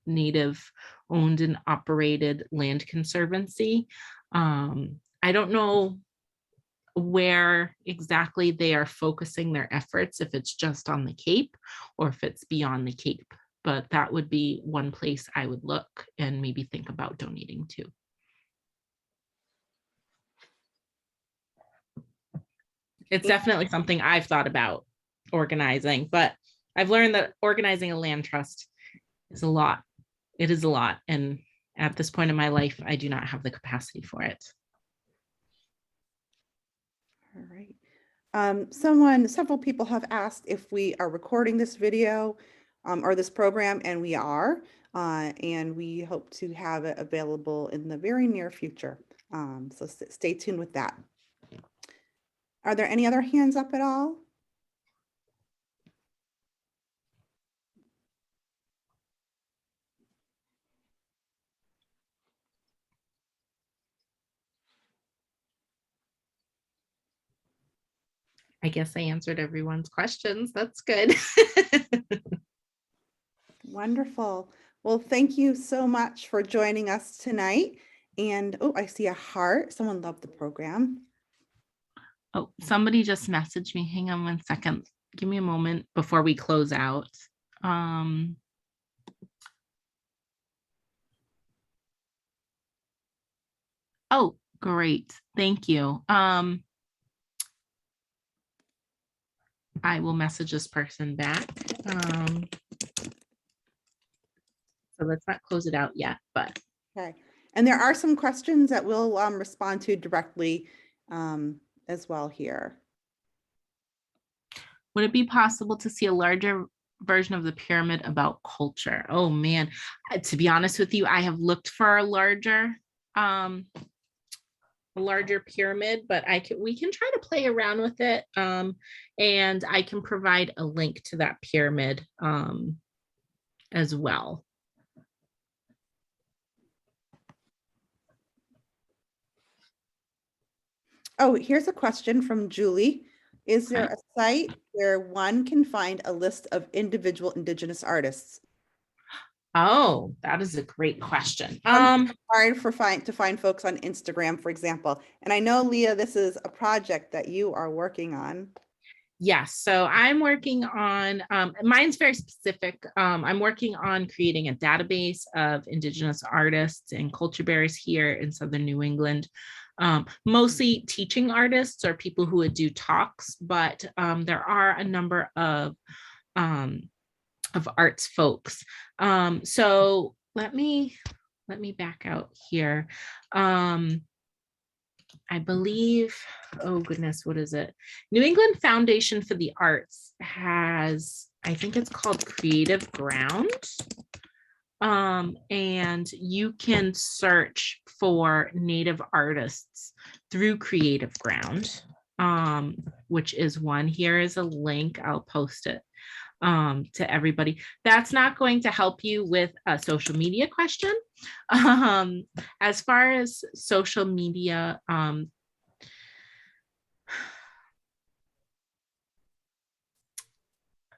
Native owned and operated land conservancy. I don't know where exactly they are focusing their efforts, if it's just on the Cape or if it's beyond the Cape, but that would be one place I would look and maybe think about donating to. It's definitely something I've thought about organizing, but I've learned that organizing a land trust is a lot. It is a lot. And at this point in my life, I do not have the capacity for it. All right. Several people have asked if we are recording this video or this program, and we are, and we hope to have it available in the very near future. So stay tuned with that. Are there any other hands up at all? I guess I answered everyone's questions. That's good. Wonderful. Well, thank you so much for joining us tonight. And oh, I see a heart. Someone loved the program. Oh, somebody just messaged me. Hang on one second. Give me a moment before we close out. Oh, great. Thank you. I will message this person back. So let's not close it out yet, but. Okay. And there are some questions that we'll respond to directly as well here. Would it be possible to see a larger version of the pyramid about culture? Oh man, to be honest with you, I have looked for a larger pyramid, but we can try to play around with it. And I can provide a link to that pyramid as well. Oh, here's a question from Julie. Is there a site where one can find a list of individual Indigenous artists? Oh, that is a great question. Hard to find folks on Instagram, for example. And I know, Leah, this is a project that you are working on. Yes, so I'm working on, mine's very specific. I'm working on creating a database of Indigenous artists and culture bearers here in Southern New England. Mostly teaching artists or people who would do talks, but there are a number of arts folks. So let me back out here. I believe, oh goodness, what is it? New England Foundation for the Arts has, I think it's called Creative Ground. And you can search for Native artists through Creative Ground, which is one. Here is a link. I'll post it to everybody. That's not going to help you with a social media question. As far as social media,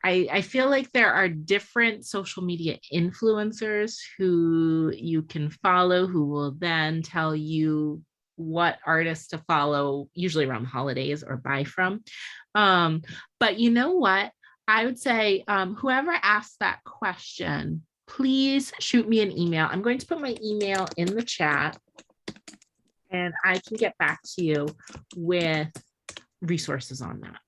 I feel like there are different social media influencers who you can follow, who will then tell you what artists to follow, usually around holidays, or buy from. But you know what? I would say whoever asked that question, please shoot me an email. I'm going to put my email in the chat and I can get back to you with resources on that.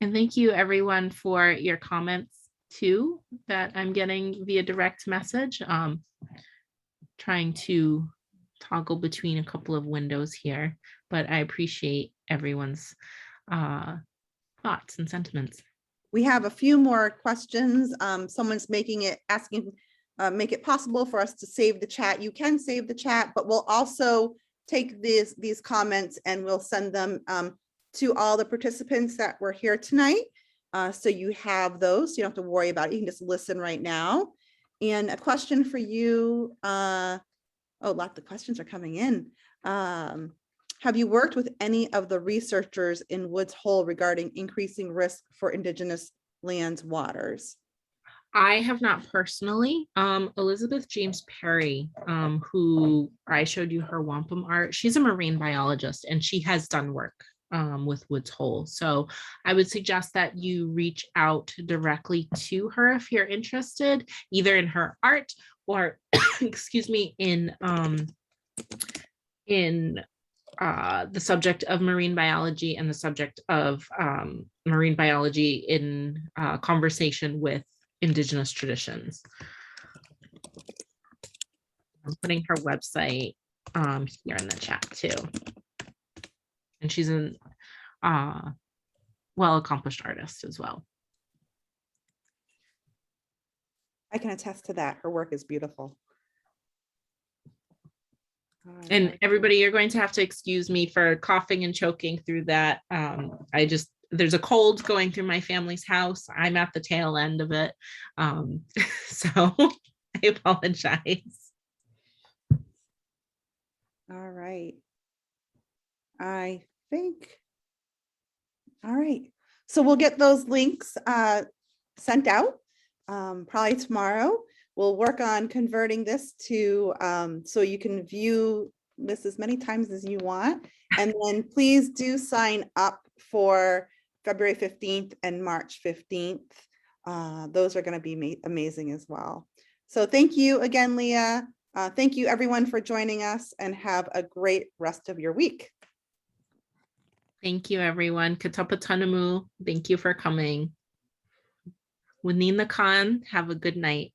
And thank you everyone for your comments too, that I'm getting via direct message. Trying to toggle between a couple of windows here, but I appreciate everyone's thoughts and sentiments. We have a few more questions. Someone's asking, make it possible for us to save the chat. You can save the chat, but we'll also take these comments and we'll send them to all the participants that were here tonight. So you have those, you don't have to worry about it. You can just listen right now. And a question for you. Lots of questions are coming in. Have you worked with any of the researchers in Woods Hole regarding increasing risk for Indigenous lands waters? I have not personally. Elizabeth James Perry, who I showed you her wampum art, she's a marine biologist and she has done work with Woods Hole. So I would suggest that you reach out directly to her if you're interested, either in her art or, excuse me, in the subject of marine biology and the subject of marine biology in conversation with Indigenous traditions. I'm putting her website here in the chat too. And she's a well-accomplished artist as well. I can attest to that. Her work is beautiful. And everybody, you're going to have to excuse me for coughing and choking through that. There's a cold going through my family's house. I'm at the tail end of it. So I apologize. All right. I think. All right. So we'll get those links sent out probably tomorrow. We'll work on converting this to so you can view this as many times as you want. And then please do sign up for February 15th and March 15th. Those are going to be amazing as well. So thank you again, Leah. Thank you everyone for joining us and have a great rest of your week. Thank you, everyone. Katapatanamu, thank you for coming. Winina Khan, have a good night.